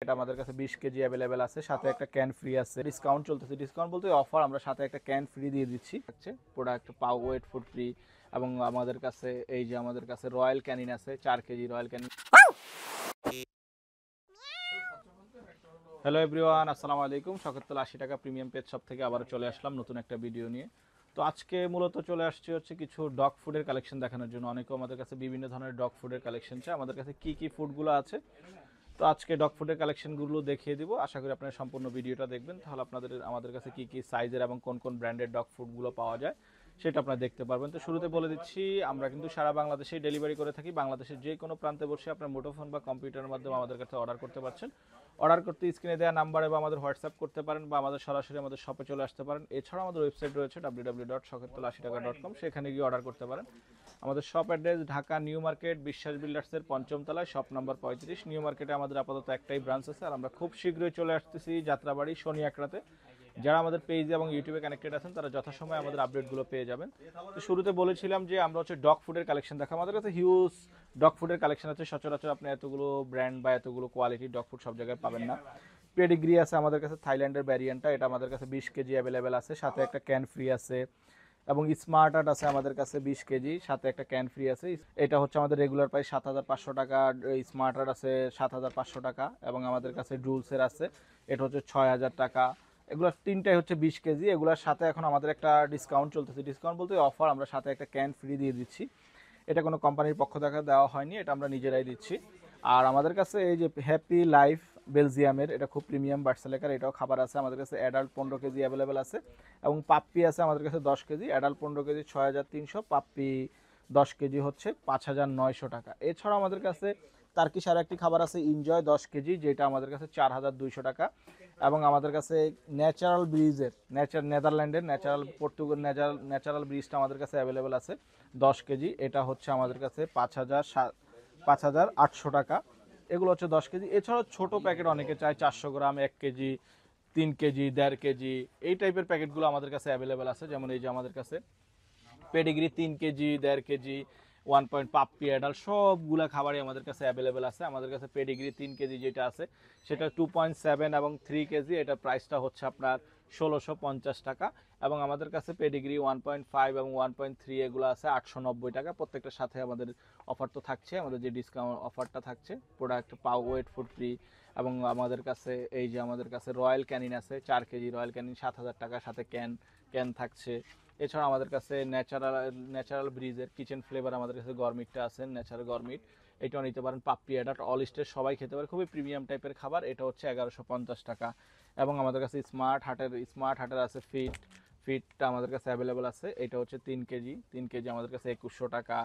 এটা আমাদের কাছে 20 কেজি অ্যাভেলেবেল আছে, সাথে একটা ক্যান ফ্রি আছে। ডিসকাউন্ট চলতেছে, ডিসকাউন্ট বলতে অফার, আমরা সাথে একটা ক্যান ফ্রি দিয়ে দিচ্ছি। প্রোডাক্ট পাও ওয়েট ফুড ফ্রি। এবং আমাদের কাছে এই যে আমাদের কাছে রয়্যাল ক্যানিন আছে, 4 KG royal Canin. Hello everyone, আসসালামু আলাইকুম। শখেরতলা 80 টাকা প্রিমিয়াম পেজ শপ থেকে আবারও চলে আসলাম নতুন একটা ভিডিও নিয়ে। তো আজকে মূলত চলে আসছে হচ্ছে কিছু ডগ ফুডের কালেকশন দেখানোর জন্য। অনেকেও আমাদের কাছে বিভিন্ন ধরনের ডগ ফুডের কালেকশন চায়, আমাদের কাছে কি কি ফুডগুলো আছে। তো আজকে ডগ ফুডের কালেকশনগুলো দেখিয়ে দিব। আশা করি আপনারা সম্পূর্ণ ভিডিওটা দেখবেন, তাহলে আপনাদের আমাদের কাছে কি কি সাইজের এবং কোন কোন ব্র্যান্ডের ডগ ফুডগুলো পাওয়া যায় সেটা আপনারা দেখতে পারবেন। তো শুরুতে বলে দিচ্ছি, আমরা কিন্তু সারা বাংলাদেশেই ডেলিভারি করে থাকি। বাংলাদেশের যে কোনো প্রান্তে বসে আপনার মুঠোফোন বা কম্পিউটারের মাধ্যমে আমাদের কাছে অর্ডার করতে পারছেন। অর্ডার করতে স্ক্রিনে দেওয়া নাম্বারে বা আমাদের হোয়াটসঅ্যাপ করতে পারেন, বা আমাদের সরাসরি আমাদের শপে চলে আসতে পারেন। এছাড়াও আমাদের ওয়েবসাইট রয়েছে www.shokhertola80taka.com, সেখানে গিয়ে অর্ডার করতে পারেন। আমাদের shop address Dhaka new market বিশ্বাস বিল্ডার্সের 5ম তলায়, শপ নাম্বার 35। নিউ মার্কেটে আমাদের আপাতত একটাই ব্রাঞ্চ আছে, আর আমরা খুব শীঘ্রই চলে আসতেছি যাত্রাবাড়ি শনি একরাতে। যারা আমাদের পেজ এবং ইউটিউবে কানেক্টেড আছেন তারা যথাসময়ে আমাদের আপডেটগুলো পেয়ে যাবেন। তো শুরুতে বলেছিলাম যে আমরা হচ্ছে ডগ ফুডের কালেকশন দেখা, আমাদের কাছে হিউজ ডগ ফুডের কালেকশন আছে। সচরাচর আপনি এতগুলো ব্র্যান্ড বা এতগুলো কোয়ালিটির ডগ ফুড সব জায়গায় পাবেন না। পেডিগ্রি আছে আমাদের কাছে, থাইল্যান্ডের ভ্যারিয়েন্টটা, এটা আমাদের কাছে 20 কেজি অ্যাভেলেবেল আছে, সাথে একটা ক্যান ফ্রি আছে। এবং স্মার্ট আর্ট আছে আমাদের কাছে 20 কেজি, সাথে একটা ক্যান ফ্রি আছে। এটা হচ্ছে আমাদের রেগুলার প্রাইস 7,500 টাকা। স্মার্ট আর্ট আছে 7,500 টাকা। এবং আমাদের কাছে ড্রুলসের আছে, এটা হচ্ছে 6,000 টাকা। এগুলো তিনটাই হচ্ছে 20 কেজি। এগুলোর সাথে এখন আমাদের একটা ডিসকাউন্ট চলতেছে, ডিসকাউন্ট বলতে অফার, আমরা সাথে একটা ক্যান ফ্রি দিয়ে দিচ্ছি। এটা কোনো কোম্পানির পক্ষ থেকে দেওয়া হয়নি, এটা আমরা নিজেরাই দিচ্ছি। আর আমাদের কাছে এই যে হ্যাপি লাইফ বেলজিয়ামের, এটা খুব প্রিমিয়াম বার্সেলেকার, এটাও খাবার আছে আমাদের কাছে। অ্যাডাল্ট 15 কেজি অ্যাভেলেবেল আছে, এবং পাপ্পি আছে আমাদের কাছে 10 KG. Adult 15 KG 6,300, puppy 10 KG হচ্ছে 5,900 টাকা। এছাড়াও আমাদের কাছে টার্কিশ আর একটি খাবার আছে এনজয় 10 কেজি, যেটা আমাদের কাছে 4,200 টাকা। এবং আমাদের কাছে ন্যাচারাল ব্রিজের নেদারল্যান্ডের ন্যাচারাল পর্তুগাল ন্যাচারাল ব্রিজটা আমাদের কাছে অ্যাভেলেবেল আছে 10 কেজি, এটা হচ্ছে আমাদের কাছে 5,800 টাকা। এগুলো হচ্ছে 10 কেজি। এছাড়াও ছোট প্যাকেট অনেকে চায় 400 গ্রাম, 1 কেজি, 3 কেজি, 1.5 কেজি, এই টাইপের প্যাকেটগুলো আমাদের কাছে অ্যাভেলেবেল আছে। যেমন এই যে আমাদের কাছে pedigree 3 KG, 1.5 KG, 1 puppy, adult সবগুলা খাবারই আমাদের কাছে অ্যাভেলেবেল আছে। আমাদের কাছে পেডিগ্রি 3 কেজি যেটা আছে সেটা 2.7, এবং 3 কেজি এটা প্রাইসটা হচ্ছে আপনার 1,650 টাকা। এবং আমাদের কাছে পেডিগ্রি 1.5 এবং 1.3 এগুলো আছে 890 টাকা। প্রত্যেকটার সাথে আমাদের অফার তো থাকছে, আমাদের যে ডিসকাউন্ট অফারটা থাকছে, প্রোডাক্ট পাও ওয়েট ফুড ফ্রি। এবং আমাদের কাছে এই যে আমাদের কাছে রয়্যাল ক্যানিন আছে 4 কেজি রয়্যাল ক্যানিন 7,000 টাকা, সাথে ক্যান থাকছে। এছাড়া আমাদের কাছে ন্যাচারাল ব্রিজের কিচেন ফ্লেভার আমাদের কাছে গরমিটটা আছে, ন্যাচারাল গরমিট, এটাও নিতে পারেন। পাপ্পি অ্যাডাল্ট অল স্টেজ সবাই খেতে পারে, খুবই প্রিমিয়াম টাইপের খাবার, এটা হচ্ছে 1,150 টাকা। এবং আমাদের কাছে স্মার্ট হার্টের আছে ফিটটা আমাদের কাছে অ্যাভেলেবেল আছে, এটা হচ্ছে 3 কেজি আমাদের কাছে 2,100 টাকা।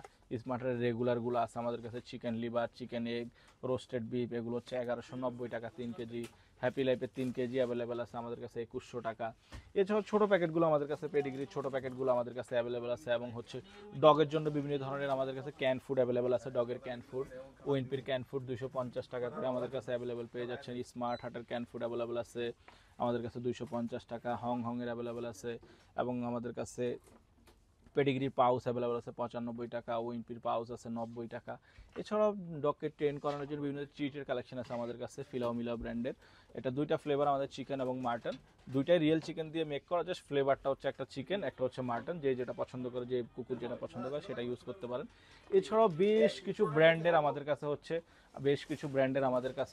স্মার্টের রেগুলারগুলো আছে আমাদের কাছে, chicken liver, chicken egg, roasted beef, এগুলো হচ্ছে 1,190 টাকা 3 কেজি। হ্যাপি লাইফের 3 কেজি অ্যাভেলেবেল আছে আমাদের কাছে 2,100 টাকা। এছাড়াও ছোটো প্যাকেটগুলো আমাদের কাছে, পেডিগ্রির ছোটো প্যাকেটগুলো আমাদের কাছে অ্যাভেলেবেল আছে। এবং হচ্ছে ডগের জন্য বিভিন্ন ধরনের আমাদের কাছে ক্যান ফুড অ্যাভেলেবেল আছে। ডগের ক্যান ফুড, ওয়েনপির ক্যান ফুড 250 টাকা করে আমাদের কাছে অ্যাভেলেবেল পেয়ে যাচ্ছেন। স্মার্ট হার্টের ক্যান ফুড অ্যাভেলেবেল আছে আমাদের কাছে 250 টাকা। হংয়ের অ্যাভেলেবেল আছে। এবং আমাদের কাছে পেডিগ্রির পাউচ অ্যাভেলেবল আছে 95 টাকা, উইনপির পাউচ আছে 90 টাকা। এছাড়াও ডগকে ট্রেন করানোর জন্য বিভিন্ন ট্রিটের কালেকশন আছে আমাদের কাছে, ফিলাও মিলাও ব্র্যান্ডের। এটা দুইটা ফ্লেভার আমাদের, চিকেন এবং মাটন, দুইটাই রিয়েল চিকেন দিয়ে মেক করা, জাস্ট ফ্লেভারটা হচ্ছে একটা চিকেন, একটা হচ্ছে মাটন। যে যেটা পছন্দ করে, যে কুকুর যেটা পছন্দ করে সেটা ইউজ করতে পারেন। এছাড়াও বেশ কিছু ব্র্যান্ডের আমাদের কাছে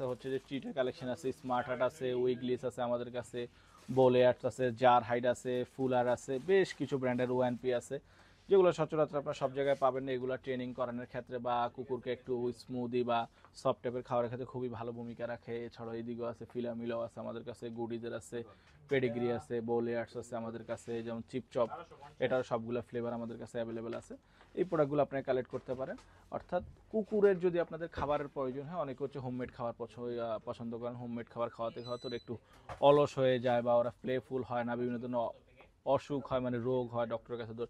হচ্ছে যে ট্রিটের কালেকশন আছে। স্মার্ট হার্ট আছে, উইগলিস আছে আমাদের কাছে, বোলে আর্টস আছে, জার হাইড আছে, ফুলার আছে, বেশ কিছু ব্র্যান্ডের ওয়ানপি আছে, যেগুলো সচরাচর আপনার সব জায়গায় পাবেন না। এগুলো ট্রেনিং করানোর ক্ষেত্রে বা কুকুরকে একটু স্মুদি বা সফট টাইপের খাওয়ার ক্ষেত্রে খুবই ভালো ভূমিকা রাখে। এছাড়াও এদিকেও আছে ফিলামিলাও আছে আমাদের কাছে, গুডিজের আছে, পেডিগ্রি আছে, বোলে আর্টস আছে আমাদের কাছে, যেমন চিপচপ, এটার সবগুলো ফ্লেভার আমাদের কাছে অ্যাভেলেবেল আছে। এই প্রোডাক্টগুলো আপনারা কালেক্ট করতে পারেন। অর্থাৎ কুকুরের যদি আপনাদের খাবারের প্রয়োজন হয়, অনেকে হচ্ছে হোমমেড খাবার পছন্দ করেন, হোমমেড খাবার খাওয়াতে খাওয়াতে একটু অলস হয়ে যায় বা ওরা প্লেফুল হয় না, বিভিন্ন ধরনের অসুখ হয়, মানে রোগ হয়, ডক্টরের কাছে তো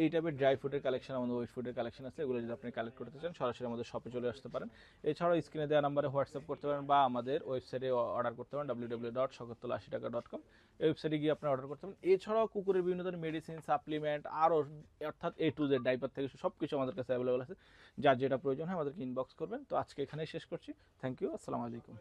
এই টাইপের ড্রাই ফুডের কালেকশন, আমাদের ওয়েট ফুডের কালেকশন আছে। এগুলো যদি আপনি কালেক্ট করতে চান সরাসরি আমাদের শপে চলে আসতে পারেন। এছাড়াও স্ক্রিনে দেওয়া নাম্বারে হোয়াটসঅ্যাপ করতে পারেন বা আমাদের ওয়েবসাইটে অর্ডার করতে পারেন www.shokhertola80taka.com, এই ওয়েবসাইটে গিয়ে আপনি অর্ডার করতে পারেন। এছাড়াও কুকুরের বিভিন্ন ধরনের মেডিসিন, সাপ্লিমেন্ট, আরও অর্থাৎ A to Z ডাইপার থেকে সব কিছু আমাদের কাছে অ্যাভেলেবল আছে। যার যেটা প্রয়োজন হয় আমাদেরকে ইনবক্স করবেন। তো আজকে এখানেই শেষ করছি। থ্যাংক ইউ, আসসালামু আলাইকুম।